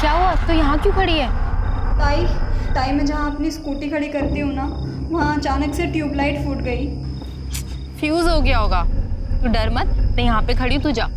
क्या हुआ? तो यहाँ क्यों खड़ी है? ताई मैं जहाँ अपनी स्कूटी खड़ी करती हूँ ना, वहाँ अचानक से ट्यूबलाइट फूट गई। फ्यूज हो गया होगा। तू डर मत, मैं यहाँ पे खड़ी हूँ, तू जा।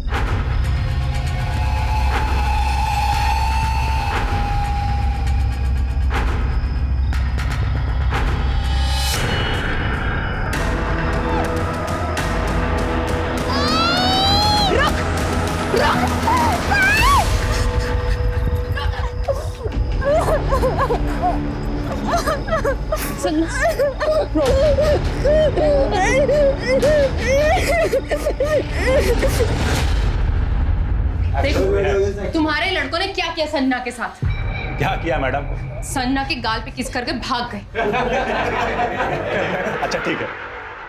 देखो तुम्हारे लड़कों ने क्या किया सन्ना के साथ। क्या किया मैडम? सन्ना के गाल पे किस करके भाग गए। अच्छा ठीक है,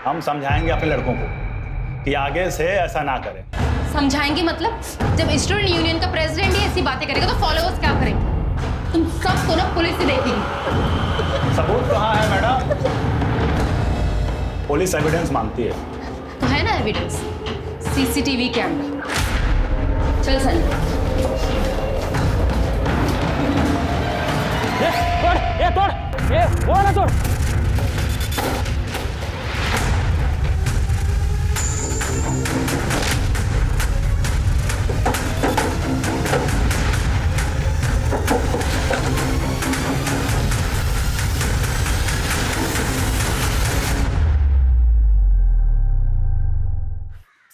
हम समझाएंगे अपने लड़कों को कि आगे से ऐसा ना करें। समझाएंगे मतलब? जब स्टूडेंट यूनियन का प्रेसिडेंट ही ऐसी बातें करेगा तो फॉलोअर्स क्या करेंगे? तुम सबको ना पुलिस से देखेगी। सबूत कहाँ है मैडम? पुलिस एविडेंस मांगती है। तो है ना एविडेंस, सीसीटीवी कैमरा। चल सन्ना। वो ना तोड़।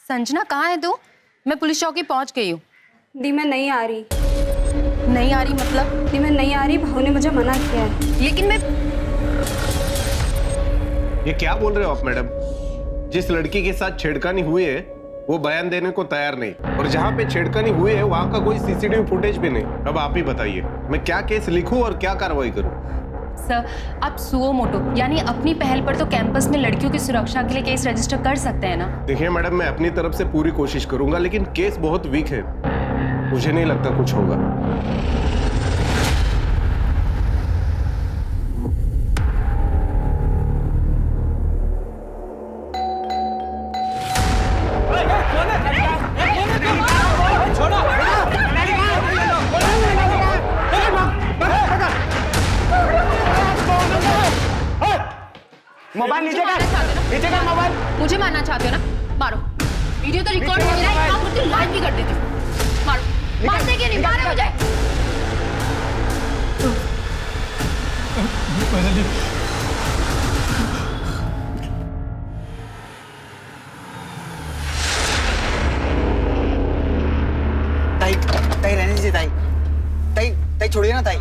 संजना कहाँ है तू? मैं पुलिस चौकी पहुंच गई हूँ। दी मैं नहीं आ रही। नहीं आ रही मतलब? दी मैं नहीं आ रही, भाऊ ने मुझे मना किया है। लेकिन मैं ये क्या बोल रहे हो आप मैडम? जिस लड़की के साथ छेड़खानी हुई है वो बयान देने को तैयार नहीं, और जहाँ पे छेड़खानी हुई है वहाँ का कोई सीसीटीवी फुटेज भी नहीं। अब आप ही बताइए मैं क्या केस लिखूं और क्या कार्रवाई करूं? सर, आप सुओ मोटो यानी अपनी पहल पर तो कैंपस में लड़कियों की सुरक्षा के लिए केस रजिस्टर कर सकते हैं ना? देखिए मैडम, मैं अपनी तरफ से पूरी कोशिश करूंगा, लेकिन केस बहुत वीक है, मुझे नहीं लगता कुछ होगा। मोबाइल नीचे कर मोबाइल। मुझे मारना चाहते हो ना? मारो। वीडियो तो रिकॉर्ड हो गया है, काम करती हूँ, लाइव भी कर देती हूँ। मारो। मारते क्यों नहीं? मारो मुझे। ताई रहने दीजिए ताई। ताई छोड़िए ना ताई।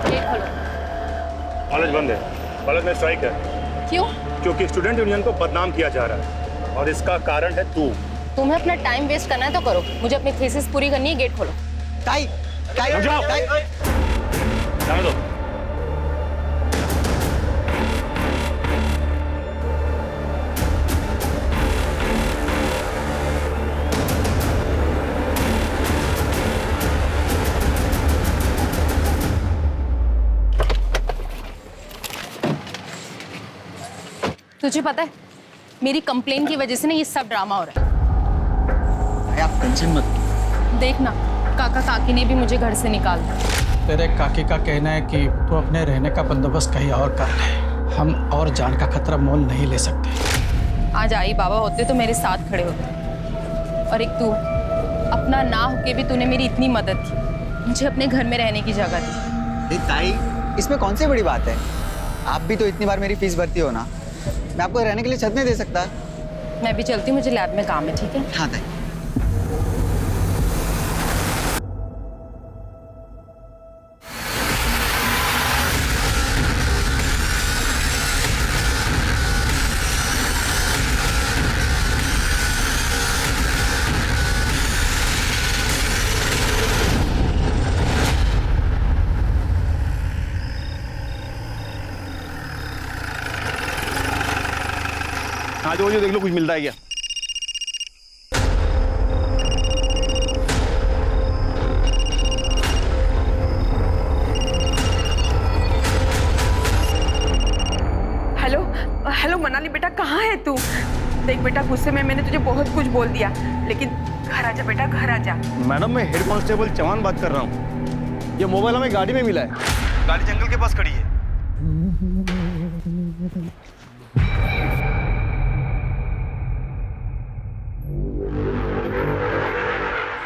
गेट खोलो। कॉलेज बंद है, कॉलेज में स्ट्राइक है। क्यों? क्योंकि स्टूडेंट यूनियन को बदनाम किया जा रहा है और इसका कारण है तू। तुम्हें अपना टाइम वेस्ट करना है तो करो, मुझे अपनी थीसिस पूरी करनी है। गेट खोलो। ताई जाओ। जाने दो। तुझे पता है मेरी कंप्लेन की वजह से ना ये सब ड्रामा हो रहा है। आप टेंशन मत। देखना काका काकी ने भी मुझे घर से निकाल दिया। तेरे काकी का कहना है कि तू अपने रहने का बंदोबस्त कहीं और कर ले, हम और जान का खतरा मोल नहीं ले सकते। आज आई बाबा होते तो मेरे साथ खड़े होते, और एक तू अपना ना होके भी तूने मेरी इतनी मदद की, मुझे अपने घर में रहने की जगह दी। ताई इसमें कौन सी बड़ी बात है? आप भी तो इतनी बार मेरी फीस भरती हो ना, मैं आपको रहने के लिए छत नहीं दे सकता? मैं भी चलती हूँ, मुझे लैब में काम है। ठीक है? हाँ ताई। हाँ जो देख लो कुछ मिलता है क्या? मनाली बेटा, कहाँ है तू? देख बेटा, गुस्से में मैंने तुझे बहुत कुछ बोल दिया, लेकिन घर आजा बेटा, घर आजा। मैडम, मैं हेड कांस्टेबल चौहान बात कर रहा हूँ। ये मोबाइल हमें गाड़ी में मिला है। गाड़ी जंगल के पास खड़ी है।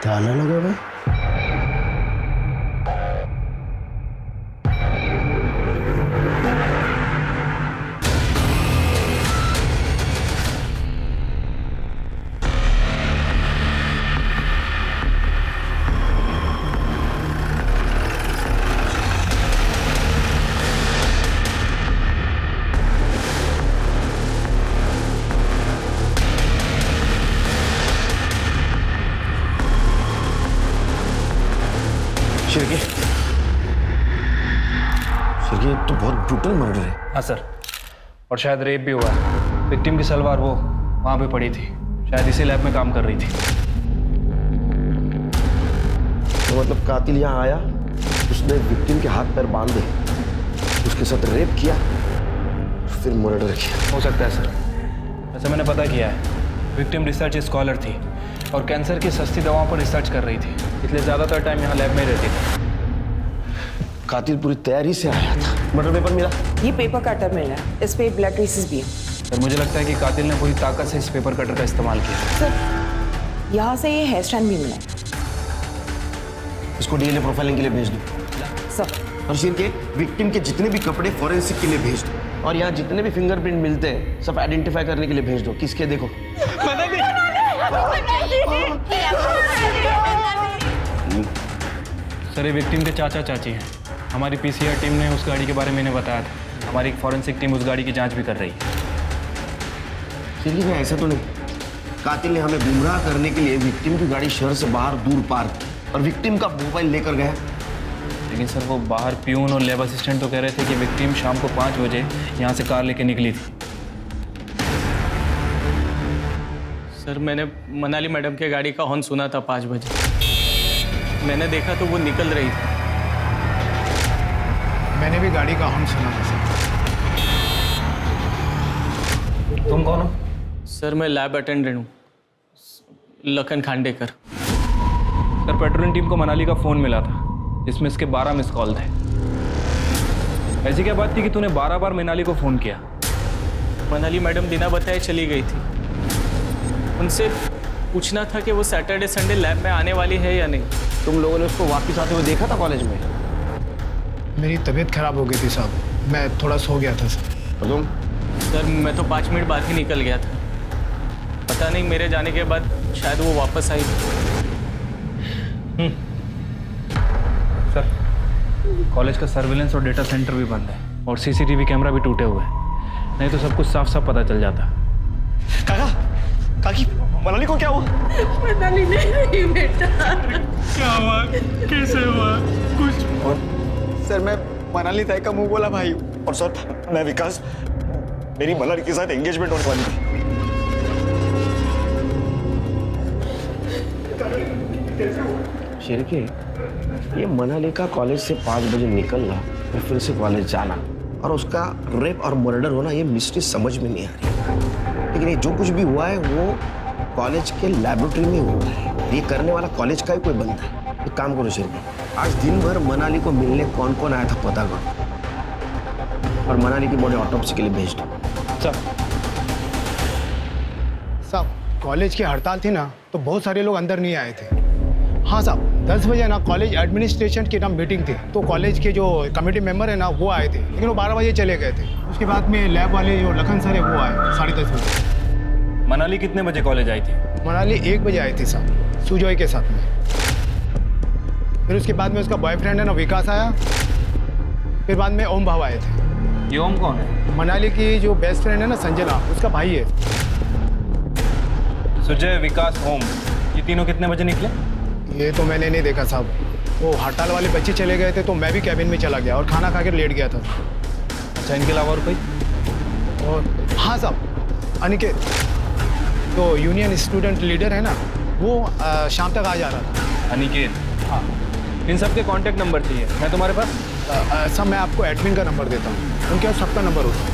ताला लगा हुआ है। शिरके, तो बहुत ब्रूटल मर्डर है। हाँ सर, और शायद रेप भी हुआ है। विक्टिम की सलवार वो वहाँ पे पड़ी थी, शायद इसी लैब में काम कर रही थी। तो मतलब कातिल यहाँ आया, उसने विक्टिम के हाथ पैर बांधे, उसके साथ रेप किया, फिर मर्डर किया। हो सकता है सर, वैसे मैंने पता किया है। विक्टिम रिसर्च स्कॉलर थी और कैंसर की सस्ती दवाओं पर रिसर्च कर रही थी, इसलिए ज़्यादातर टाइम यहाँ लैब में ही रहती थी। कातिल पूरी तैयारी से आया था। मर्डर पेपर मिला? ये पेपर कटर मिला है, इस पे ब्लड ट्रेसेस भी है। सर, मुझे लगता है कि कातिल ने पूरी ताकत से इस पेपर कटर का इस्तेमाल किया। सर, यहाँ से ये हेयर स्टाइल भी मिला है। इसको डीएनए प्रोफाइलिंग के लिए भेज दो। सर, और शिरके, विक्टिम के जितने भी कपड़े फॉरेंसिक के लिए भेज दो, और यहाँ जितने भी फिंगरप्रिंट मिलते हैं सब आइडेंटिफाई करने के लिए भेज दो। किसके? देखो, सर, ये विक्टिम के चाचा चाची हैं। हमारी पीसीआर टीम ने उस गाड़ी के बारे में इन्हें बताया था। हमारी फॉरेंसिक टीम उस गाड़ी की जांच भी कर रही है। शिरके, ऐसा तो नहीं, कातिल ने हमें गुमराह करने के लिए विक्टिम की गाड़ी शहर से बाहर दूर पार्क की और विक्टिम का मोबाइल लेकर गया। लेकिन सर, वो बाहर प्यून और लैब असिस्टेंट तो कह रहे थे कि विक्टिम शाम को 5 बजे यहाँ से कार लेके निकली थी। सर, मैंने मनाली मैडम के गाड़ी का हॉर्न सुना था 5 बजे। मैंने देखा तो वो निकल रही थी। मैंने भी गाड़ी का हॉर्न सुना था सर। तुम कौन हो? सर, मैं लैब अटेंडेंट हूँ, Lakhan Khandekar. Sir, patrolling team को मनाली का फ़ोन मिला था जिसमें इसके 12 मिस कॉल थे। ऐसी क्या बात थी कि तूने 12 बार मनाली को फ़ोन किया? मनाली मैडम बिना बताए चली गई थी। उनसे पूछना था कि वो सैटरडे संडे लैब में आने वाली है या नहीं। तुम लोगों ने उसको वापस आते हुए देखा था कॉलेज में? मेरी तबीयत खराब हो गई थी साहब, मैं थोड़ा सो गया था सर। और तुम? सर, मैं तो 5 मिनट बाद ही निकल गया था। पता नहीं मेरे जाने के बाद शायद वो वापस आई। सर, कॉलेज का सर्विलेंस और डेटा सेंटर भी बंद है और सीसीटीवी कैमरा भी टूटे हुए हैं, नहीं तो सब कुछ साफ साफ पता चल जाता। काका, काकी, मनाली को क्या हुआ? मनाली नहीं बेटा। क्या हुआ? कैसे हुआ? कुछ? सर, मैं मनाली ताई का मुंह बोला भाई। और सर, मैं विकास, मेरी मनाली के साथ एंगेजमेंट होने वाली थी। शिरके, ये मनाली का कॉलेज से 5 बजे निकलना और फिर से कॉलेज जाना और उसका रेप और मर्डर होना, ये मिस्ट्री समझ में नहीं आ रही। लेकिन ये जो कुछ भी हुआ है वो कॉलेज के लैबोरेटरी में हुआ है। ये करने वाला कॉलेज का ही कोई बंदा है। एक काम करो शिरके, आज दिन भर मनाली को मिलने कौन कौन आया था पता करो और मनाली की बॉडी ऑटोप्सी के लिए भेज दो। साहब, कॉलेज की हड़ताल थी ना, तो बहुत सारे लोग अंदर नहीं आए थे। हाँ साहब, 10 बजे ना कॉलेज एडमिनिस्ट्रेशन की ना मीटिंग थी, तो कॉलेज के जो कमेटी मेंबर है ना वो आए थे, लेकिन वो 12 बजे चले गए थे। उसके बाद में लैब वाले जो लखन सर है वो आए 10:30 बजे। मनाली कितने बजे कॉलेज आई थी? मनाली 1 बजे आई थी साहब, सुजॉय के साथ में। फिर उसके बाद में उसका बॉयफ्रेंड है ना विकास आया, फिर बाद में ओम भाव आए थे। ये ओम कौन है? मनाली की जो बेस्ट फ्रेंड है ना संजना, उसका भाई है। सुजय, विकास, ओम, ये तीनों कितने बजे निकले? ये तो मैंने नहीं देखा साहब, वो हड़ताल वाले बच्चे चले गए थे तो मैं भी कैबिन में चला गया और खाना खा कर लेट गया था। अच्छा, इनके अलावा और कोई? और हाँ साहब, अनिकेत, तो यूनियन स्टूडेंट लीडर है ना, वो शाम तक आ जा रहा था। अनिकेत? हाँ। इन सब के कॉन्टैक्ट नंबर चाहिए, मैं तुम्हारे पास? सब मैं आपको एडमिन का नंबर देता हूँ, उनके पास सबका नंबर होता है।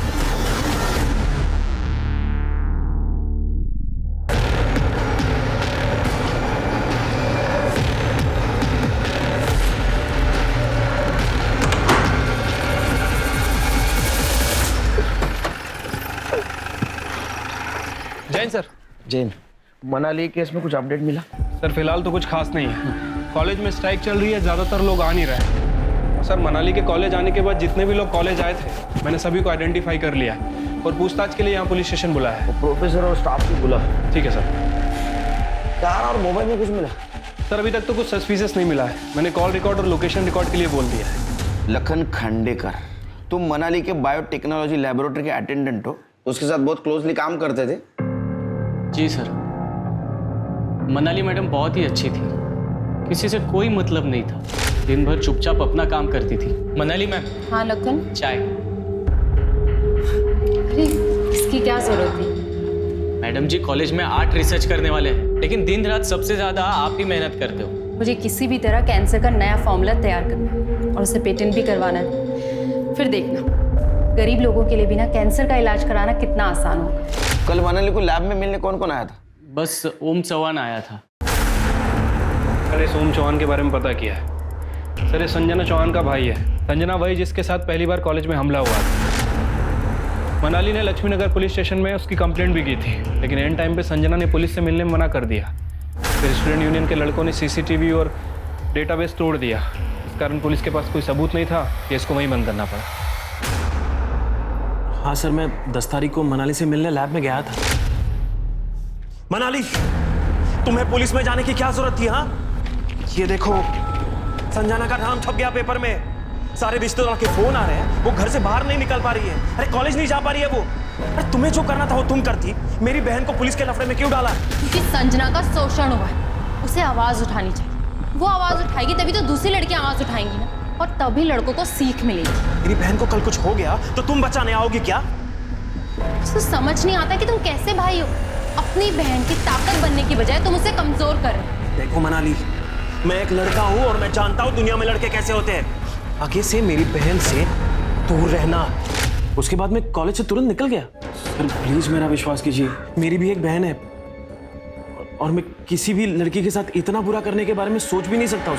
जैन सर। जैन, मनाली केस में कुछ अपडेट मिला? सर फिलहाल तो कुछ खास नहीं है। कॉलेज में स्ट्राइक चल रही है, ज़्यादातर लोग आ नहीं रहे। सर मनाली के कॉलेज आने के बाद जितने भी लोग कॉलेज आए थे मैंने सभी को आइडेंटिफाई कर लिया और पूछताछ के लिए यहाँ पुलिस स्टेशन बुलाया है। प्रोफेसर और स्टाफ को बुला। ठीक है सर। कार और मोबाइल में कुछ मिला? सर अभी तक तो कुछ सस्पिशियस नहीं मिला है। मैंने कॉल रिकॉर्ड और लोकेशन रिकॉर्ड के लिए बोल दिया है। लखन खांडेकर, तुम मनाली के बायोटेक्नोलॉजी लेबोरेटरी के अटेंडेंट हो, उसके साथ बहुत क्लोजली काम करते थे? जी सर। मनाली मैडम बहुत ही अच्छी थी, किसी से कोई मतलब नहीं था, दिन भर चुपचाप अपना काम करती थी। मनाली मैम। हाँ लखन। चाय। अरे इसकी क्या जरूरत थी? मैडम जी कॉलेज में आर्ट रिसर्च करने वाले हैं, लेकिन दिन रात सबसे ज्यादा आप ही मेहनत करते हो। मुझे किसी भी तरह कैंसर का नया फॉर्मूला तैयार करना है और उसे पेटेंट भी करवाना है। फिर देखना गरीब लोगों के लिए भी ना कैंसर का इलाज कराना कितना आसान होगा। कल मनाली को लैब में मिलने कौन कौन आया था? बस ओम चौहान आया था। सर इस ओम चौहान के बारे में पता किया है। सर ये संजना चौहान का भाई है। संजना वही जिसके साथ पहली बार कॉलेज में हमला हुआ था। मनाली ने लक्ष्मीनगर पुलिस स्टेशन में उसकी कंप्लेंट भी की थी, लेकिन एंड टाइम पे संजना ने पुलिस से मिलने में मना कर दिया। फिर स्टूडेंट यूनियन के लड़कों ने सीसीटीवी और डेटाबेस तोड़ दिया। इस कारण पुलिस के पास कोई सबूत नहीं था, केस को वहीं बंद करना पड़ा। हाँ सर, मैं 10 तारीख को मनाली से मिलने लैब में गया था। मनाली, तुम्हें पुलिस में जाने की क्या जरूरत थी? हाँ, ये देखो संजना का नाम छप गया पेपर में, सारे रिश्तेदारों के फोन आ रहे हैं, वो घर से बाहर नहीं निकल पा रही है, अरे कॉलेज नहीं जा पा रही है वो। अरे तुम्हें जो करना था वो तुम करती, मेरी बहन को पुलिस के लफड़े में क्यों डाला? क्योंकि संजना का शोषण हुआ है, उसे आवाज उठानी चाहिए। वो आवाज उठाएगी तभी तो दूसरी लड़कियां आवाज उठाएंगी ना, और तभी लड़कों को सीख मिलेगी। मेरी बहन को कल कुछ हो गया तो तुम बचाने आओगी क्या? उसको समझ नहीं आता कि तुम कैसे भाई हो। अपनी बहन की ताकत बनने की बजाय तुम उसे कमजोर कर रहे हो। देखो मनाली, मैं एक लड़का हूँ और मैं जानता हूँ दुनिया में लड़के कैसे होते हैं। आगे से मेरी बहन से दूर रहना। उसके बाद मैं कॉलेज से तुरंत निकल गया। सर प्लीज मेरा विश्वास कीजिए, मेरी भी एक बहन है और मैं किसी भी लड़की के साथ इतना बुरा करने के बारे में सोच भी नहीं सकता हूँ।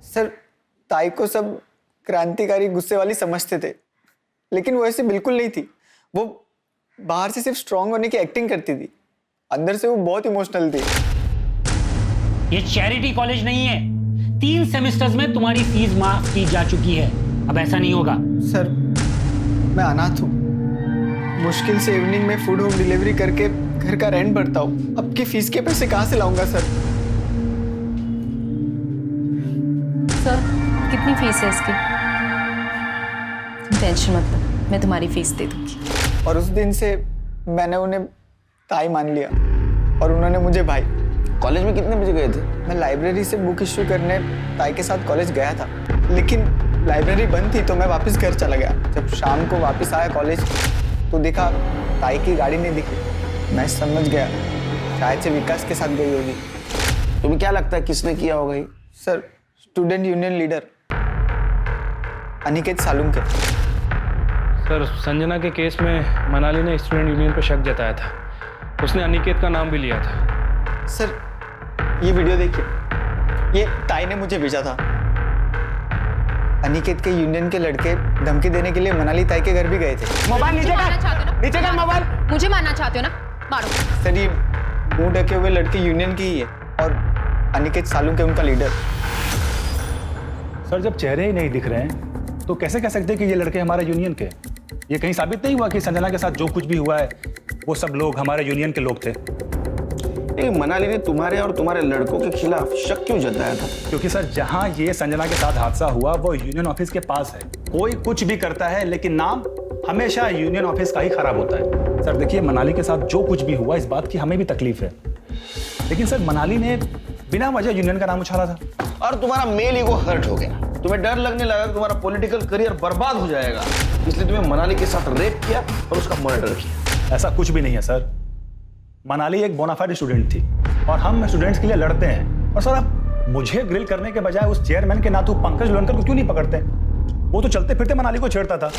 सर ताई को सब क्रांतिकारी गुस्से वाली समझते थे, लेकिन वो ऐसी बिल्कुल नहीं थी। वो बाहर से सिर्फ स्ट्रांग होने की एक्टिंग करती थी, अंदर से वो बहुत इमोशनल थी। ये चैरिटी कॉलेज नहीं है। 3 सेमेस्टर्स में तुम्हारी फीस माफ की जा चुकी है, अब ऐसा नहीं होगा। सर मैं अनाथ हूँ, मुश्किल से इवनिंग में फूड होम डिलीवरी करके घर का रेंट भरता हूँ। अब की फीस के पैसे कहाँ से लाऊंगा सर? सर कितनी फीस है इसकी? टेंशन मत लो, मैं तुम्हारी फीस दे दूंगी। और उस दिन से मैंने उन्हें ताई मान लिया और उन्होंने मुझे भाई। कॉलेज में कितने बजे गए थे? मैं लाइब्रेरी से बुक इश्यू करने ताई के साथ कॉलेज गया था, लेकिन लाइब्रेरी बंद थी तो मैं वापस घर चला गया। जब शाम को वापस आया कॉलेज तो देखा ताई की गाड़ी नहीं दिखी। मैं समझ गया शायद से विकास के साथ गई होगी। तुम्हें क्या लगता है किसने किया होगा ये? Sir student union leader Aniket Salunke. Sir Sanjana के केस में मनाली ने स्टूडेंट यूनियन पर शक जताया था। उसने अनिकेत का नाम भी लिया था। सर ये वीडियो देखिए, ये ताई ने मुझे भेजा था। अनिकेत के यूनियन के लड़के धमकी देने के लिए मनाली ताई के घर भी गए थे। मोबाइल नीचे कर मोबाइल। मुझे मारना चाहते हो ना, मारो। सर ये मुंह ढके हुए लड़के यूनियन की ही है और अनिकेत सालुंके उनका लीडर। सर जब चेहरे ही नहीं दिख रहे हैं तो कैसे कह सकते हैं कि ये लड़के हमारे यूनियन के? ये कहीं साबित नहीं हुआ कि संजना के साथ जो कुछ भी हुआ है वो सब लोग हमारे यूनियन के लोग थे? मनाली ने तुम्हारे और तुम्हारे लड़कों के खिलाफ शक क्यों जताया था? क्योंकि सर जहां ये संजना के साथ हादसा हुआ वो यूनियन ऑफिस के पास है। कोई कुछ भी करता है लेकिन नाम हमेशा यूनियन ऑफिस का ही खराब होता है। सर देखिए मनाली के साथ जो कुछ भी हुआ इस बात की हमें भी तकलीफ है, लेकिन सर मनाली ने बिना वजह यूनियन का नाम उछाला था। और तुम्हारा मेल ईगो हर्ट हो गया, तुम्हें डर लगने लगा कि तुम्हारा पॉलिटिकल करियर बर्बाद हो जाएगा, इसलिए तुम्हें मनाली के साथ रेप किया और उसका मर्डर किया। ऐसा कुछ भी नहीं है सर। मनाली एक बोनाफाइड स्टूडेंट थी और हम स्टूडेंट्स के लिए लड़ते हैं। और सर आप मुझे ग्रिल करने के बजाय उस चेयरमैन के नातू पंकज लोनकर को क्यों नहीं पकड़ते? वो तो चलते फिरते मनाली को छेड़ता था।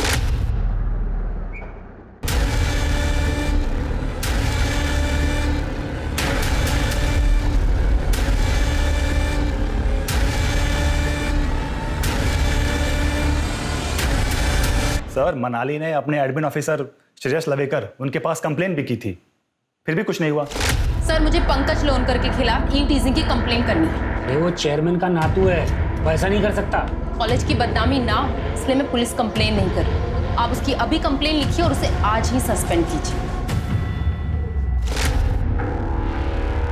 सर मनाली ने अपने एडमिन ऑफिसर श्रेयस लवेकर, उनके पास कंप्लेन भी की थी, फिर भी कुछ नहीं हुआ। सर मुझे पंकज लोनकर के खिलाफ ई टीजिंग की कंप्लेन करनी है। अरे वो चेयरमैन का नातू है, वो ऐसा नहीं कर सकता। कॉलेज की बदनामी ना हो, इसलिए मैं पुलिस कंप्लेन नहीं कर रही। आप उसकी अभी कंप्लेन लिखिए और उसे आज ही सस्पेंड कीजिए।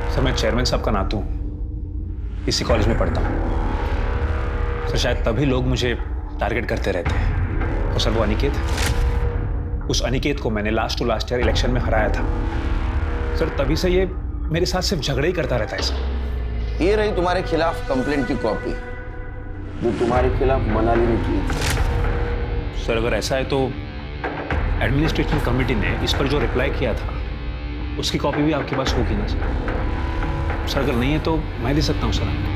सर मैं चेयरमैन साहब का नातू हूँ, इसी कॉलेज में पढ़ता हूँ। सर शायद तभी लोग मुझे टारगेट करते रहते हैं। तो सर वो अनिकेत, उस अनिकेत को मैंने last to last year election में हराया था। सर तभी से ये मेरे साथ सिर्फ झगड़े ही करता रहता है सर। ये रही तुम्हारे खिलाफ कंप्लेंट की कॉपी जो तुम्हारे खिलाफ मनाली ने की थी। सर अगर ऐसा है तो एडमिनिस्ट्रेशन कमेटी ने इस पर जो रिप्लाई किया था उसकी कॉपी भी आपके पास होगी ना सर? सर अगर नहीं है तो मैं दे सकता हूँ सर आपको।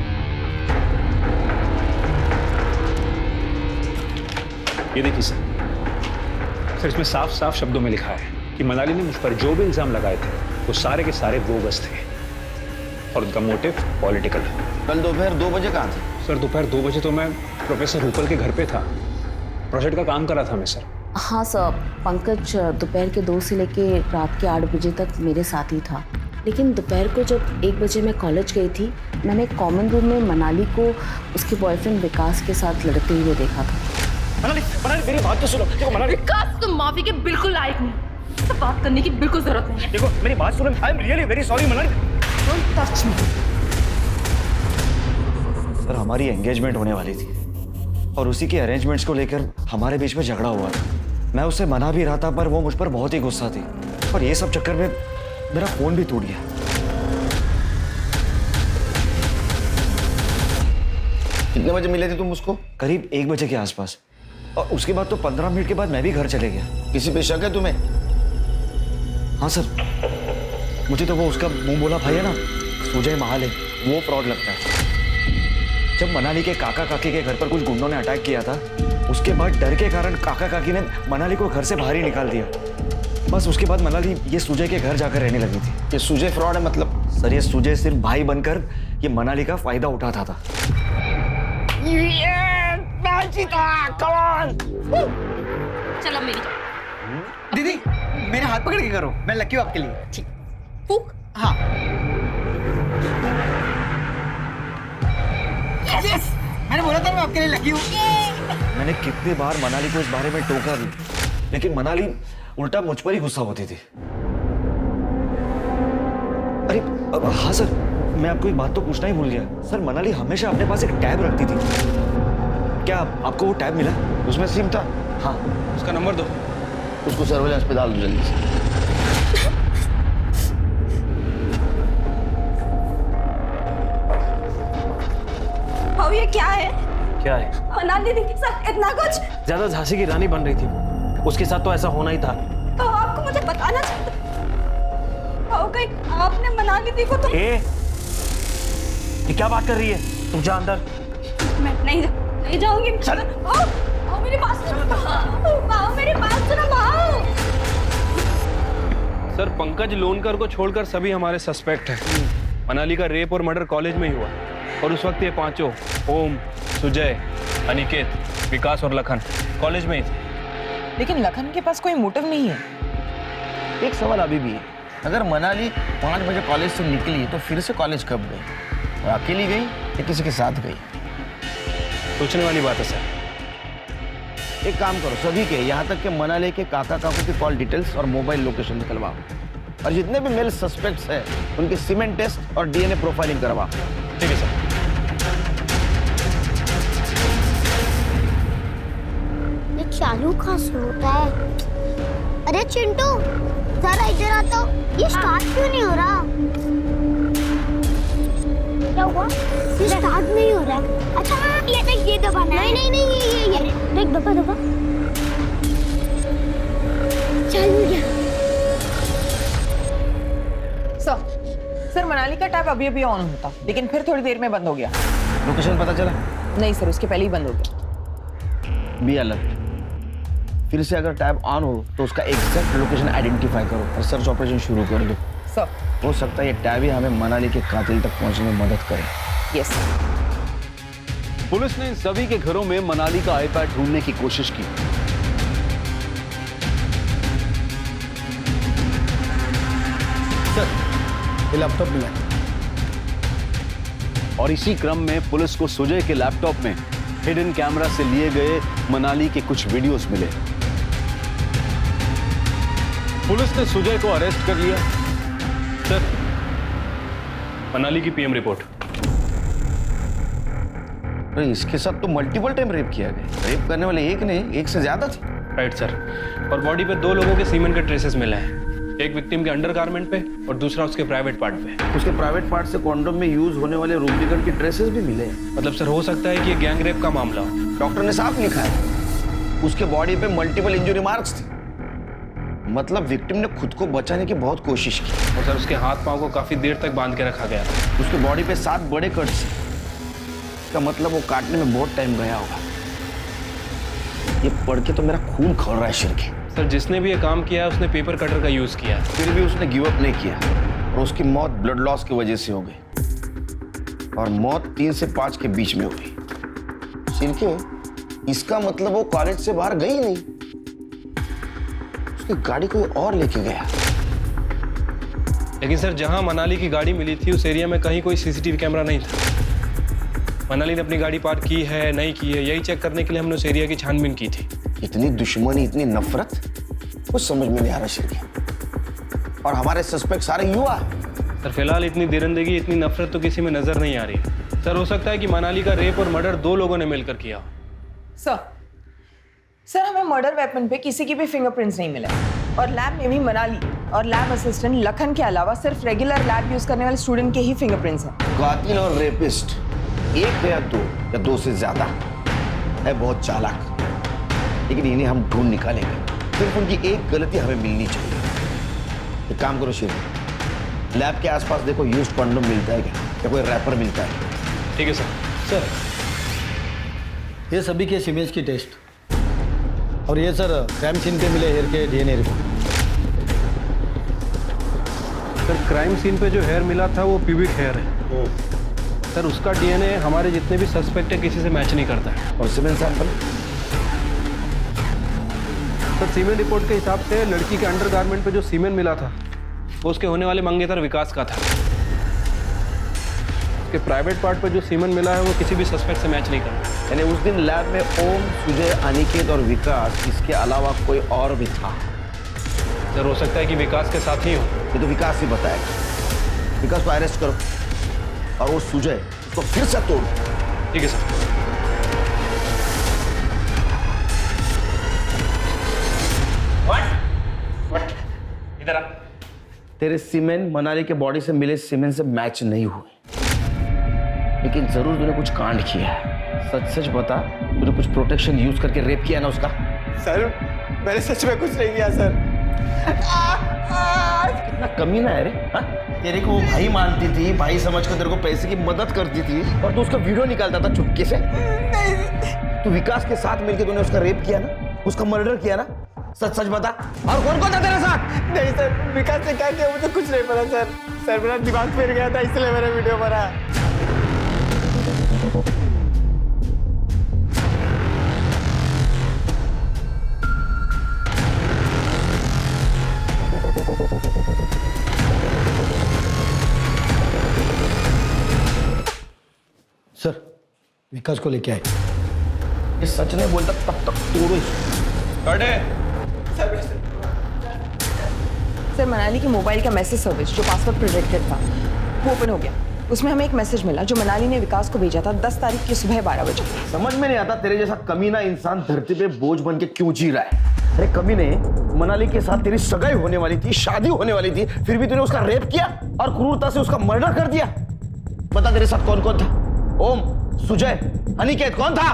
ये देखिए सर, इसमें साफ साफ शब्दों में लिखा है कि मनाली ने मुझ पर जो भी इल्जाम लगाए थे वो सारे के सारे बोगस थे और उनका मोटिव पॉलिटिकल है। कल दोपहर 2 बजे कहाँ थे? सर दोपहर 2 बजे तो मैं प्रोफेसर रूपल के घर पे था, प्रोजेक्ट का काम कर रहा था मैं सर। हाँ सर, पंकज दोपहर के 2 से लेके रात के 8 बजे तक मेरे साथ ही था। लेकिन दोपहर को जब 1 बजे मैं कॉलेज गई थी, मैंने एक कॉमन रूम में मनाली को उसके बॉयफ्रेंड विकास के साथ लड़ते हुए देखा था। मनाली, मनाली मेरी बात तो सुनो। देखो मनाली, विकास तुम माफी के बिल्कुल लायक नहीं, तो बात करने की बिल्कुल जरूरत नहीं है। देखो मेरी बात सुनो। I am really very sorry Manali. Don't touch me. Sir हमारी एंगेजमेंट होने वाली थी और उसी के अरेंजमेंट्स को लेकर हमारे बीच में झगड़ा हुआ था। मैं उससे मना भी रहा था पर वो मुझ पर बहुत ही गुस्सा थी और ये सब चक्कर में मेरा फोन भी टूट गया। कितने बजे मिले थे तुम उसको? करीब 1 बजे के आसपास। और उसके बाद तो 15 मिनट के बाद मैं भी घर चले गया। किसी पे शक है तुम्हें? हाँ सर, मुझे तो वो उसका मुंह बोला भाई है ना, सुजय महाले, वो फ्रॉड लगता है। जब मनाली के काका काकी के घर पर कुछ गुंडों ने अटैक किया था, उसके बाद डर के कारण काका काकी ने मनाली को घर से बाहर ही निकाल दिया। बस उसके बाद मनाली ये सुजय के घर जाकर रहने लगी थी। ये सुजय फ्रॉड है मतलब? सर ये सुजय सिर्फ भाई बनकर ये मनाली का फायदा उठाता था। चलो मेरी दीदी मेरे हाथ पकड़ के करो, मैं लकी हूँ आपके लिए। ठीक। फूक। हाँ यस, मैंने बोला था मैं आपके लिए लकी हूँ। मैंने कितनी बार मनाली को इस बारे में टोका भी, लेकिन मनाली उल्टा मुझ पर ही गुस्सा होती थी। अरे हाँ सर, मैं आपको एक बात तो पूछना ही भूल गया। सर मनाली हमेशा अपने पास एक टैब रखती थी, क्या आपको वो टैब मिला? उसमें सिम था? हाँ। उसका नंबर दो। उसको सर्वेलेंस पे डाल दो जल्दी से। भाऊ ये क्या है? क्या है? मनाली दीदी के साथ इतना कुछ? ज्यादा झांसी की रानी बन रही थी वो, उसके साथ तो ऐसा होना ही था। तो आपको मुझे बताना चाहिए। भाऊ कहीं आपने मनाली दी को तो? ये क्या बात कर रही है? तुम जा अंदर। मैं नहीं जाऊंगी। भाऊ मेरी बात सुनो। भाऊ मेरी बात सुनो भाऊ। सर पंकज लोनकर को छोड़कर सभी हमारे सस्पेक्ट हैं। मनाली का रेप और मर्डर कॉलेज में ही हुआ और उस वक्त ये पांचों, ओम, सुजय, अनिकेत, विकास और लखन कॉलेज में ही थे। लेकिन लखन के पास कोई मोटिव नहीं है। एक सवाल अभी भी है, अगर मनाली 5 बजे कॉलेज से निकली तो फिर से कॉलेज कब गई? वो अकेली गई या किसी के साथ गई? सोचने वाली बात है सर। एक काम करो, सभी के यहाँ तक के मनाली के काका काकू की कॉल डिटेल्स और मोबाइल लोकेशन निकलवाओ और जितने भी मेल सस्पेक्ट्स हैं उनकी सीमेंट टेस्ट और डीएनए प्रोफाइलिंग करवाओ। ठीक है सर। ये चालू कहाँ से होता है? अरे चिंटू जरा इधर आता हूँ, ये स्टार्ट क्यों नहीं हो रहा? क्या हुआ? ये स्टार्ट नहीं हो रहा। अच्छा ये देख, ये दबाना है। नहीं ये देख, दबा चल गया। सर मनाली का टैब अभी ऑन होता, लेकिन फिर थोड़ी देर में बंद हो गया। लोकेशन पता चला? नहीं सर, उसके पहले ही बंद हो गया। Be alert. फिर से अगर टैब ऑन हो तो उसका एग्जैक्ट लोकेशन आइडेंटिफाई करो और सर्च ऑपरेशन शुरू कर दो। सर हो सकता है ये टैब ही हमें मनाली के कातिल तक पहुंचने में मदद करे। यस। पुलिस ने सभी के घरों में मनाली का आईपैड ढूंढने की कोशिश की, ये लैपटॉप मिला है। और इसी क्रम में पुलिस को सुजय के लैपटॉप में हिडन कैमरा से लिए गए मनाली के कुछ वीडियोस मिले। पुलिस ने सुजय को अरेस्ट कर लिया। सर, मनाली की पीएम रिपोर्ट। अरे इसके साथ तो मल्टीपल टाइम रेप किया गया। रेप करने वाले एक नहीं, एक से ज्यादा थे। Right sir. और बॉडी पे 2 लोगों के सीमेंट के ट्रेसेस मिले हैं, एक विक्टिम के अंडरगारमेंट पे और दूसरा उसके प्राइवेट पार्ट पे। उसके प्राइवेट पार्ट से कॉन्डोम में यूज होने वाले रूबिकन के ट्रेसेस भी मिले हैं। मतलब सर, हो सकता है कि ये गैंग रेप का मामला हो। डॉक्टर ने साफ लिखा है उसके बॉडी पे मल्टीपल इंजरी मार्क्स थे। मतलब विक्टिम ने खुद को बचाने की बहुत कोशिश की। और सर, उसके हाथ पांव को काफी देर तक बांध के रखा गया था। उसके बॉडी पे 7 बड़े कट्स हैं। इसका मतलब वो काटने में बहुत टाइम गया होगा। ये पढ़ के तो मेरा खून खौल रहा है सिर के। सर, जिसने भी ये काम किया है उसने पेपर कटर का यूज किया है। फिर भी उसने गिव अप नहीं किया और उसकी मौत ब्लड लॉस की वजह से हो गई। और मौत 3 से 5 के बीच में हुई। सिरके, इसका मतलब वो कॉलेज से बाहर गई नहीं, उसकी गाड़ी कोई और लेके गया। लेकिन सर, जहां मनाली की गाड़ी मिली थी उस एरिया में कहीं कोई सीसीटीवी कैमरा नहीं था। मनाली ने अपनी गाड़ी पार्क की है नहीं की है, यही चेक करने के लिए हमने उस एरिया की छानबीन की थी। इतनी दुश्मनी, इतनी नफरत, कुछ समझ में नहीं आ रहा सिरके। और हमारे सस्पेक्ट सारे युवा हैं। सर, फिलहाल इतनी दरिंदगी, इतनी नफरत तो किसी में नजर नहीं आ रही। सर, हो सकता है कि मनाली का रेप और मर्डर 2 लोगों ने मिलकर किया। सर हमें मर्डर वेपन पे किसी की भी फिंगरप्रिंट्स नहीं मिले और लैब में भी मनाली और लैब असिस्टेंट लखन के अलावा सिर्फ रेगुलर लैब यूज करने वाले स्टूडेंट के ही फिंगरप्रिंट्स हैं। कातिल और रेपिस्ट एक या दो से ज्यादा है बहुत चालाक, लेकिन इन्हें हम ढूंढ निकालेंगे। सिर्फ उनकी एक गलती हमें मिलनी चाहिए। एक काम करो शिव, लैब के आसपास देखो यूज्ड कॉन्डोम मिलता है क्या, या कोई रैपर मिलता है। ठीक है सर। सर, ये सभी के इमेज की टेस्ट और ये सर क्राइम सीन पे मिले हेयर के DNA report. Sir, crime scene पे जो हेयर मिला था वो प्यूबिक हेयर है। सर, उसका डीएनए हमारे जितने भी सस्पेक्ट है किसी से मैच नहीं करता है। और cement sample? Sir, cement report के हिसाब से लड़की के अंडरगारमेंट पे जो सीमेंट मिला था वो उसके होने वाले मंगेतर विकास का था। उसके प्राइवेट पार्ट पर जो सीमेंट मिला है वो किसी भी सस्पेक्ट से मैच नहीं करता। यानी उस दिन लैब में ओम, सुजय, अनिकेत और विकास, इसके अलावा कोई और भी था? सर, हो सकता है कि विकास के साथ ही हो। ये तो विकास ही बताएगा। विकास को अरेस्ट करो और वो सुजय उसको फिर से तोड़। ठीक है सर। इधर आ। तेरे सीमेंट मनाली के बॉडी से मिले सीमेंट से मैच नहीं हुए, लेकिन जरूर तूने कुछ कांड किया है। सच सच बता, तूने कुछ प्रोटेक्शन यूज करके रेप किया ना उसका? सर, मैंने सच में कुछ नहीं किया सर। कितना कमीना है रे। हाँ? तेरे को वो भाई मानती थी, भाई समझ कर तेरे को पैसे की मदद करती थी और तू उसका वीडियो निकालता था चुपके से। तू विकास के साथ मिलकर तूने उसका रेप किया ना, उसका मर्डर किया ना? सच सच बता। और कौन कौन था तेरे साथ? नहीं सर, विकास ने क्या किया मुझे कुछ नहीं पता सर। सर, मेरा दिमाग फिर गया था इसलिए मैंने वीडियो बना। सर, विकास को लेके आए। ये सच नहीं बोलता तब तक तोड़ो इसको। सर, मनाली की मोबाइल का मैसेज सर्विस जो पासवर्ड प्रोटेक्टेड था वो ओपन हो गया। उसमें हमें एक मैसेज मिला जो मनाली ने विकास को भेजा था 10 तारीख की सुबह 12 बजे। समझ में नहीं आता तेरे जैसा कमीना इंसान धरती पे बोझ बन के क्यों जी रहा है। अरे कमीने, मनाली के साथ तेरी सगाई होने वाली थी, शादी होने वाली थी, फिर भी तूने उसका रेप किया और क्रूरता से उसका मर्डर कर दिया। बता तेरे साथ कौन कौन था? ओम, सुजय, अनिकेत, कौन था?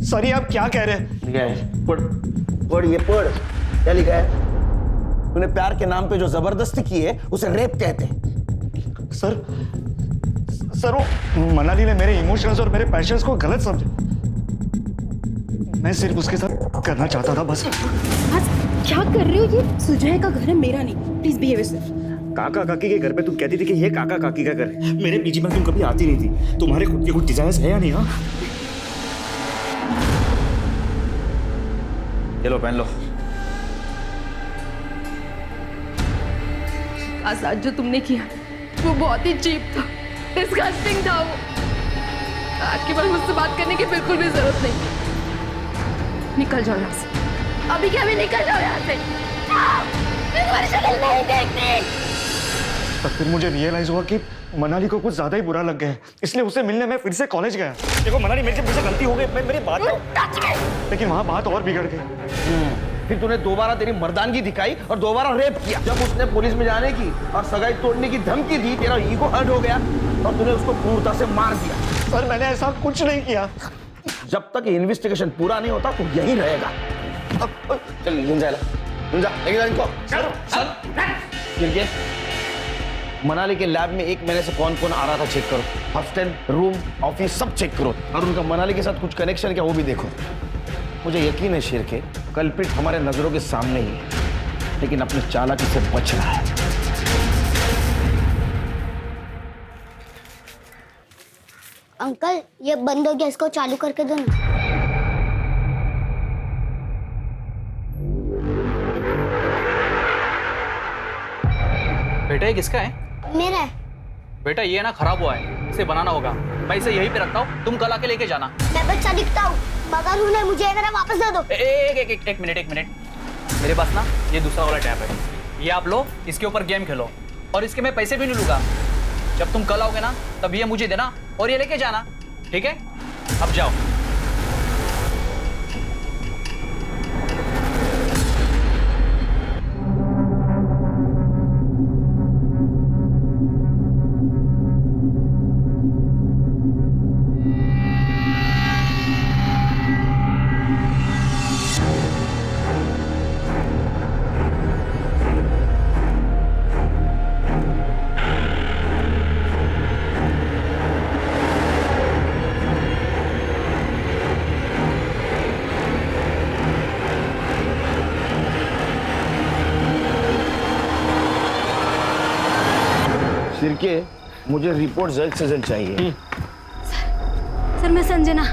सॉरी, आप क्या कह रहे हैं? लिखा है, पढ़ ये पढ़। क्या लिखा है? तूने प्यार के नाम पे जो जबरदस्ती की है उसे रेप कहते हैं। सर, वो मनाली ने मेरे इमोशंस और मेरे पैशंस को गलत समझा। मैं सिर्फ उसके साथ करना चाहता था बस। क्या कर रहे हो? ये सुजय का घर है, मेरा नहीं। Please behave yourself. काका काकी के घर पे तुम कहती थी कि ये काका काकी का घर है। मेरे पीछे में तुम कभी आती नहीं थी। तुम्हारे खुद के कुछ डिजायर्स है या नहीं? हाँ, चलो पहन लो। आजाद, जो तुमने किया वो बहुत ही चीप था, डिस्गस्टिंग था वो। आज के बाद मुझसे बात करने की बिल्कुल भी जरूरत नहीं। निकल जाओ यहाँ से, अभी के अभी निकल जाओ यहाँ से। तुम्हारी शक्ल नहीं देखनी। तब फिर मुझे रियलाइज हुआ कि मनाली को कुछ ज्यादा ही बुरा लग गया है, इसलिए उसे मिलने मैं फिर से कॉलेज गया। देखो मनाली, मेरे से गलती हो गई, मेरी बात, लेकिन वहाँ बात और बिगड़ गई। फिर तूने दोबारा तेरी मर्दानगी दिखाई और दोबारा रेप किया। जब उसने पुलिस में जाने की और सगाई तोड़ने की धमकी दी, तेरा ईगो हर्ट हो गया और तूने उसको क्रूरता से मार दिया। सर मैंने ऐसा कुछ नहीं किया। जब तक इन्वेस्टिगेशन पूरा नहीं होता तो यहीं रहेगा। चल जा इनको। मनाली के लैब में 1 महीने से कौन कौन आ रहा था चेक करो। हॉस्टल, रूम, ऑफिस सब चेक करो और उनका मनाली के साथ कुछ कनेक्शन क्या वो भी देखो। मुझे यकीन है शेर के कल्प्रिट हमारे नजरों के सामने ही है, लेकिन अपने चालाकी से बच रहा है। अंकल ये बंद हो गया, इसको चालू करके दो ना। बेटा ये किसका है? मेरा है। बेटा ये ना खराब हुआ है, इसे बनाना होगा। मैं इसे यहीं पे रखता हूँ, तुम कल आके लेके जाना। मैं बच्चा दिखता हूँ, मगर उन्हें मुझे मेरा वापस दे दो। एक मिनट। मेरे पास ना ये दूसरा वाला टैब है, ये आप लो, इसके ऊपर गेम खेलो और इसके मैं पैसे भी नहीं लूंगा। जब तुम कल आओगे ना तब ये मुझे देना और ये लेके जाना, ठीक है? अब जाओ। सिरके, मुझे रिपोर्ट जल्द से जल्द चाहिए। सर मैं संजना।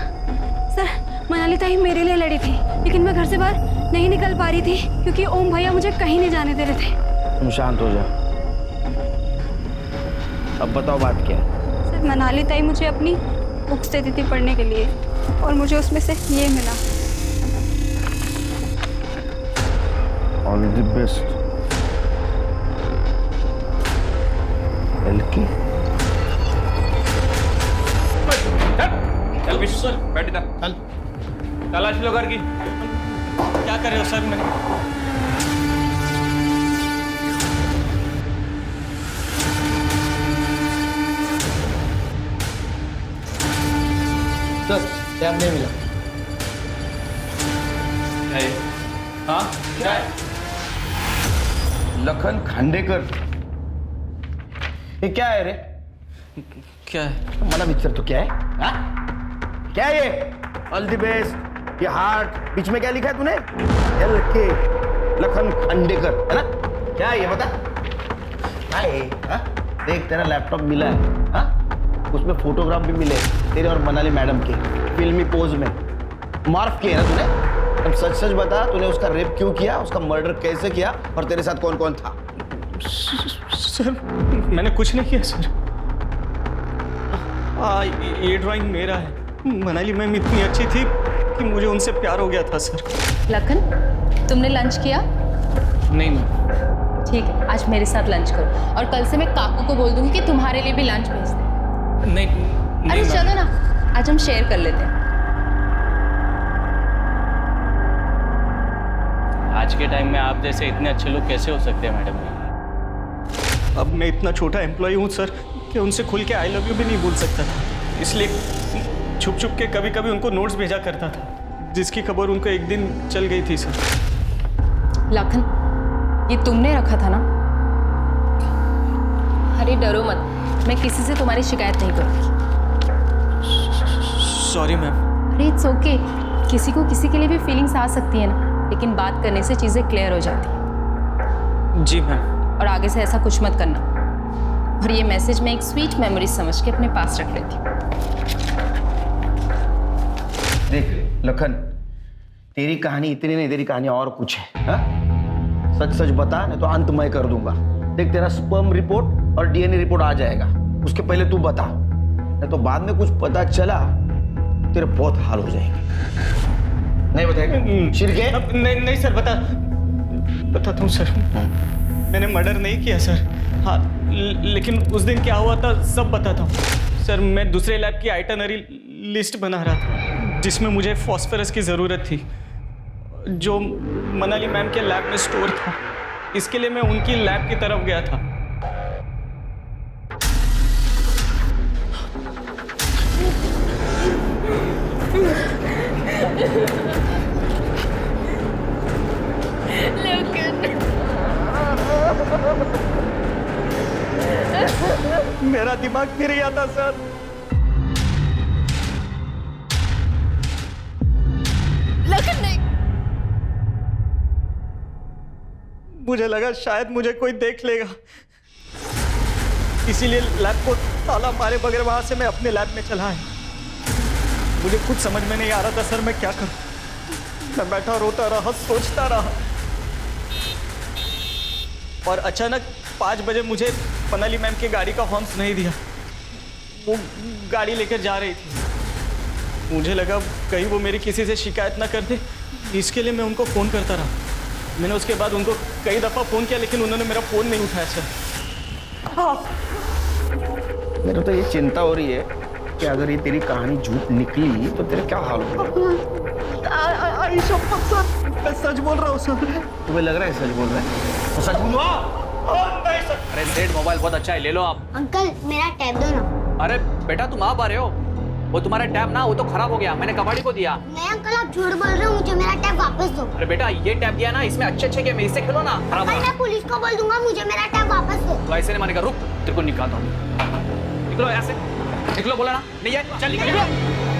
सर मनाली ताई मेरे लिए लड़ी थी, लेकिन मैं घर से बाहर नहीं निकल पा रही थी क्योंकि ओम भैया मुझे कहीं नहीं जाने दे रहे थे। तुम शांत हो जाओ, अब बताओ बात क्या है। सर मनाली ताई मुझे अपनी बुक्स देती थी पढ़ने के लिए और मुझे उसमें से ये मिला। All the best. चल विशु सर, बैठ इधर। चल तलाश लो घर की। क्या कर रहे हो सर? मैं सर टैब नहीं मिला। हाँ क्या है? लखन खांडेकर। ये क्या है रे? क्या है? मना पिक्चर तो क्या है? हाँ? क्या है ये? ऑल द बेस्ट, ये हार्ट, बीच में क्या लिखा है तूने? LK, लखन खांडेकर, है ना? क्या है ये बता? क्या है? हाँ? देख तेरा लैपटॉप मिला है, हाँ? उसमें फोटोग्राफ भी मिले तेरे और मनाली मैडम के फिल्मी पोज में। मार्फ किए ना तूने? अब सच सच बता, तूने उसका रेप क्यों किया, उसका मर्डर कैसे किया और तेरे साथ कौन कौन था? सर मैंने कुछ नहीं किया सर। ये ड्राइंग मेरा है। मनाली मैम इतनी अच्छी थी कि मुझे उनसे प्यार हो गया था सर। लखन, तुमने लंच किया? नहीं मैम। ठीक है, आज मेरे साथ लंच करो और कल से मैं काकू को बोल दूंगी कि तुम्हारे लिए भी लंच भेज दे। नहीं अरे चलो ना, आज हम शेयर कर लेते हैं। आज के टाइम में आप जैसे इतने अच्छे लोग कैसे हो सकते हैं मैडम? अब मैं इतना छोटा एम्प्लॉय हूँ सर कि उनसे खुल के आई लव यू भी नहीं बोल सकता था, इसलिए छुप छुप के कभी कभी उनको नोट्स भेजा करता था, जिसकी खबर उनको एक दिन चल गई थी सर। लखन, ये तुमने रखा था ना? अरे डरो मत, मैं किसी से तुम्हारी शिकायत नहीं करूँगी। Sorry ma'am. अरे इट्स ओके, किसी को किसी के लिए भी फीलिंग्स आ सकती है ना, लेकिन बात करने से चीज़ें क्लियर हो जाती हैं। जी मैम। और आगे से ऐसा कुछ मत करना। और ये मैसेज मैं एक स्वीट मेमोरी समझ के अपने पास रख लेती हूँ। देख लखन, तेरी कहानी इतनी नहीं, तेरी कहानी और कुछ है। हा? सच सच बता, नहीं तो अंत मैं कर दूंगा। देख तेरा स्पर्म रिपोर्ट और डीएनए रिपोर्ट आ जाएगा। उसके पहले तू बता, नहीं तो बाद में कुछ पता चला तेरे बहुत हाल हो जाएंगे। नहीं बताएगा? शिरके? नहीं सर, बताता हूँ सर। मैंने मर्डर नहीं किया सर। हाँ, लेकिन उस दिन क्या हुआ था सब बताता हूँ सर। मैं दूसरे लैब की आइटनरी लिस्ट बना रहा था जिसमें मुझे फॉस्फोरस की ज़रूरत थी जो मनाली मैम के लैब में स्टोर था। इसके लिए मैं उनकी लैब की तरफ गया था। मेरा दिमाग फिर गया था सर। लेकिन नहीं, मुझे लगा शायद मुझे कोई देख लेगा, इसीलिए लैब को ताला मारे बगैर वहां से मैं अपने लैब में चला आया। मुझे कुछ समझ में नहीं आ रहा था सर मैं क्या करूं। मैं बैठा रोता रहा, सोचता रहा और अचानक 5 बजे मुझे मनाली मैम की गाड़ी का हॉर्न नहीं दिया। वो गाड़ी लेकर जा रही थी। मुझे लगा कहीं वो मेरी किसी से शिकायत ना कर दे, इसके लिए मैं उनको फ़ोन करता रहा। मैंने उसके बाद उनको कई दफ़ा फ़ोन किया लेकिन उन्होंने मेरा फ़ोन नहीं उठाया सर। मेरे तो ये चिंता हो रही है कि अगर ये तेरी कहानी झूठ निकली तो तेरा क्या हाल होगा। मैं सच बोल रहा हूँ सर। तुम्हें लग रहा है सच बोल रहा है? तो सच बोलो। अरे सेठ, मोबाइल बहुत अच्छा है, ले लो आप। अंकल मेरा टैब दो ना। अरे बेटा तुम आप आ रहे हो, वो तुम्हारा टैब ना वो तो खराब हो गया, मैंने कबाड़ी को दिया। नहीं अंकल आप झूठ बोल रहे हो, मुझे मेरा टैब वापस दो। अरे बेटा ये टैब दिया ना, इसमें अच्छे गेम है, इससे खेलो ना। खराब अंकल मैं पुलिस को बोल दूंगा, मुझे मेरा टैब वापस दो। तो ऐसे नहीं मानेगा, रुक तेरे को निकालता हूँ। निकलो यहाँ से, निकलो। बोला ना नहीं है, चल निकल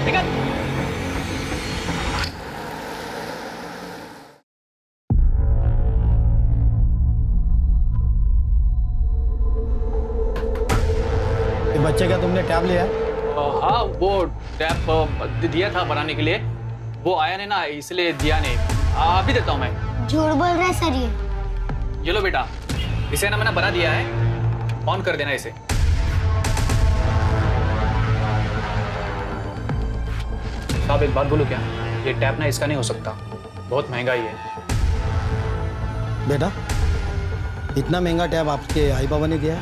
निकल। बच्चे का तुमने टैब लिया? हाँ वो टैब दिया था बनाने के लिए, वो आया नहीं ना इसलिए दिया नहीं। अभी देता हूँ मैं। झूठ बोल रहे सर ये लो बेटा, इसे ना मैंने बना दिया है, ऑन कर देना इसे। साहब एक बात बोलूं क्या, ये टैब ना इसका नहीं हो सकता, बहुत महंगा ही है। बेटा इतना महंगा टैब आपके आई बाबा ने दिया?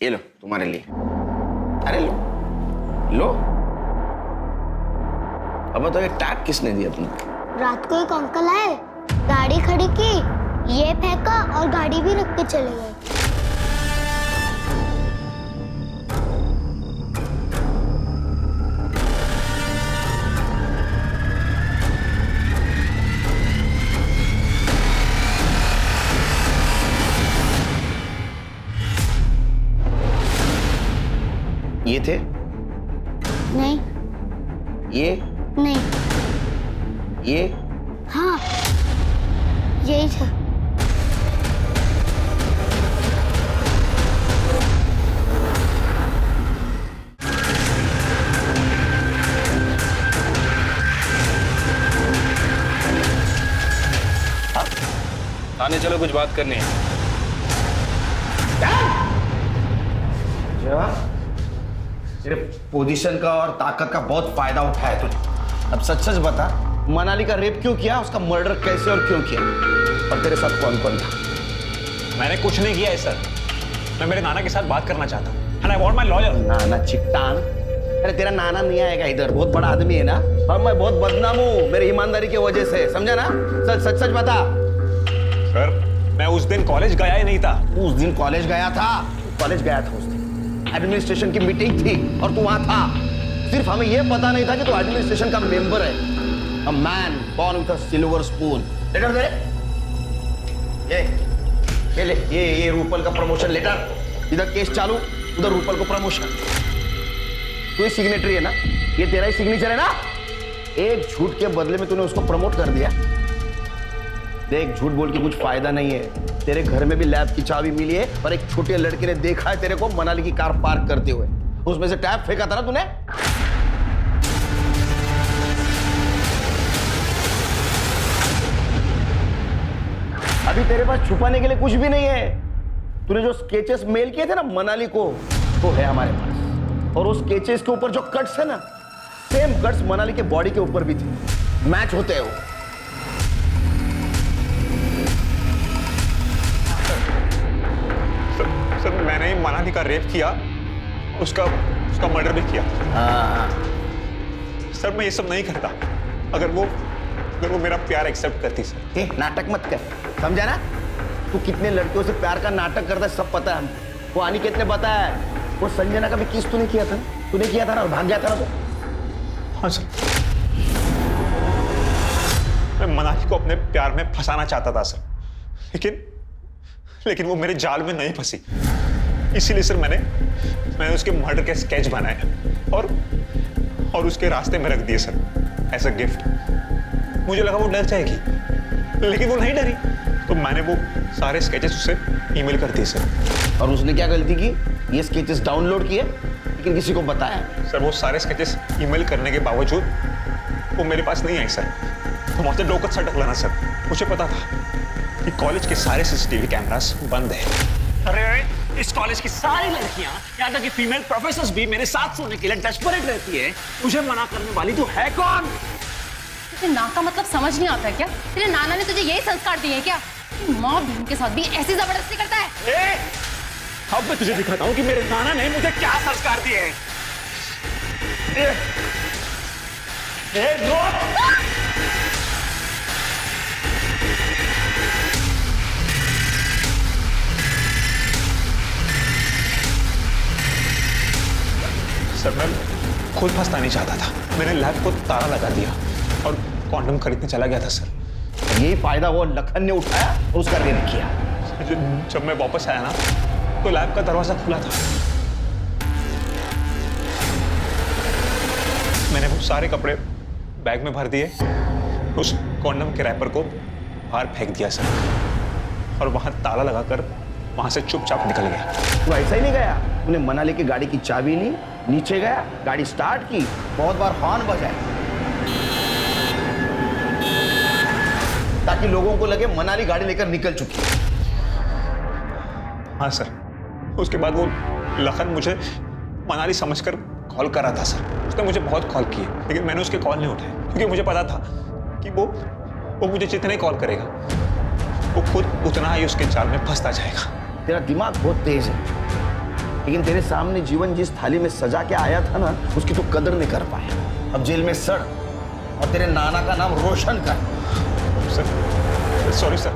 ये लो तुम्हारे लिए। अरे लो लो। अब तो ये टैब किसने दिया तुमको? रात को एक अंकल आए, गाड़ी खड़ी की, ये फेंका और गाड़ी भी रख के चले गए। ये थे? नहीं। ये? नहीं। ये? हाँ यही था। आने चलो, कुछ बात करनी है। तेरे पोजीशन का और ताकत का बहुत फायदा उठाया तुझे। अब सच सच बता, मनाली का रेप क्यों किया, उसका मर्डर कैसे और क्यों किया, और तेरे साथ कौन कौन था? मैंने कुछ नहीं किया है सर, मैं मेरे नाना के साथ बात करना चाहता हूँ। And I want my lawyer. नाना चिट्टान? अरे तेरा नाना नहीं आएगा इधर, बहुत बड़ा आदमी है ना, और मैं बहुत बदनाम हूँ मेरी ईमानदारी की वजह से, समझा ना? सच सच बता। सर मैं उस दिन कॉलेज गया ही नहीं था। उस दिन कॉलेज गया था? कॉलेज गया था उस दिन, एडमिनिस्ट्रेशन की मीटिंग थी और तू वहां था। सिर्फ हमें यह पता नहीं था कि तू एडमिनिस्ट्रेशन का मेंबर है। A man born with a silver spoon. Letter दे। ये ले, ये रूपल का प्रमोशन लेटर। इधर केस चालू, उधर रूपल को प्रमोशन। तू ही सिग्नेटरी है ना, ये तेरा ही सिग्नेचर है ना? एक झूठ के बदले में तूने उसको प्रमोट कर दिया। देख झूठ बोल के कुछ फायदा नहीं है, तेरे घर में भी लैब की चाबी मिली है और एक छोटे लड़के ने देखा है तेरे को मनाली की कार पार्क करते हुए, उसमें से टैब फेंका था ना तूने? अभी तेरे पास छुपाने के लिए कुछ भी नहीं है। तूने जो स्केचेस मेल किए थे ना मनाली को, वो है हमारे पास। और उस स्केचेस के ऊपर जो कट्स है ना, सेम कट्स मनाली के बॉडी के ऊपर भी थे, मैच होते हैं वो। सर मैंने ही मनाली का रेप किया, उसका मर्डर भी किया। सर मैं ये सब नहीं करता अगर वो मेरा प्यार एक्सेप्ट करती। सर नाटक मत कर, समझा ना? तू कितने लड़कियों से प्यार का नाटक करता है सब पता है हमको। वो अनिकेत ने बताया, वो संजना का भी किस तूने किया था? तूने किया था ना और भाग गया था ना तो। हाँ सर, मैं मनाली को अपने प्यार में फंसाना चाहता था सर, लेकिन वो मेरे जाल में नहीं फंसी। इसीलिए सर मैंने उसके मर्डर के स्केच बनाए और उसके रास्ते में रख दिए सर एज अ गिफ्ट। मुझे लगा वो डर जाएगी, लेकिन वो नहीं डरी, तो मैंने वो सारे स्केचेस उसे ईमेल कर दिए सर। और उसने क्या गलती की? ये स्केचेस डाउनलोड किए लेकिन किसी को बताया? सर वो सारे स्केचेस ईमेल करने के बावजूद वो मेरे पास नहीं आई सर। तो मुझे डोकत सा डकलाना सर। मुझे पता था कि कॉलेज के सारे सीसीटीवी कैमरास बंद है। अरे इस कॉलेज की सारी लड़कियां, यहाँ तक कि फीमेल प्रोफेसर्स भी मेरे साथ सोने के लिए डेस्परेट रहती है। मुझे मना करने वाली तू है कौन? तुझे ना का मतलब समझ नहीं आता है क्या? तेरे नाना ने तुझे यही संस्कार दिए हैं क्या? माँ बहन के साथ भी ऐसी जबरदस्ती करता है? अब मैं तुझे दिखाता हूँ कि मेरे नाना ने मुझे क्या संस्कार दिए हैं। सर मैं खुद फंसना नहीं चाहता था। मैंने लैब को ताला लगा दिया और कॉन्डम खरीदने चला गया था सर। यही फायदा वो लखन ने उठाया और उसका रेप किया। जब मैं वापस आया ना तो लैब का दरवाजा खुला था। मैंने वो सारे कपड़े बैग में भर दिए, उस कॉन्डम के रैपर को बाहर फेंक दिया सर, और वहां ताला लगाकर वहां से चुपचाप निकल गया। तू ऐसा ही नहीं गया? तूने मनाली की गाड़ी की चाबी ली, नीचे गया, गाड़ी स्टार्ट की, बहुत बार हॉर्न बजाया ताकि लोगों को लगे मनाली गाड़ी लेकर निकल चुकी है। हाँ सर, उसके बाद वो लखन मुझे मनाली समझकर कॉल कर रहा था सर। उसने मुझे बहुत कॉल किए, लेकिन मैंने उसके कॉल नहीं उठाए क्योंकि मुझे पता था कि वो मुझे जितने कॉल करेगा वो खुद उतना ही उसके जाल में फंसता जाएगा। तेरा दिमाग बहुत तेज है, लेकिन तेरे सामने जीवन जिस थाली में सजा के आया था ना, उसकी तो कदर नहीं कर पाया। अब जेल में सड़ और तेरे नाना का नाम रोशन कर। Sir sorry sir,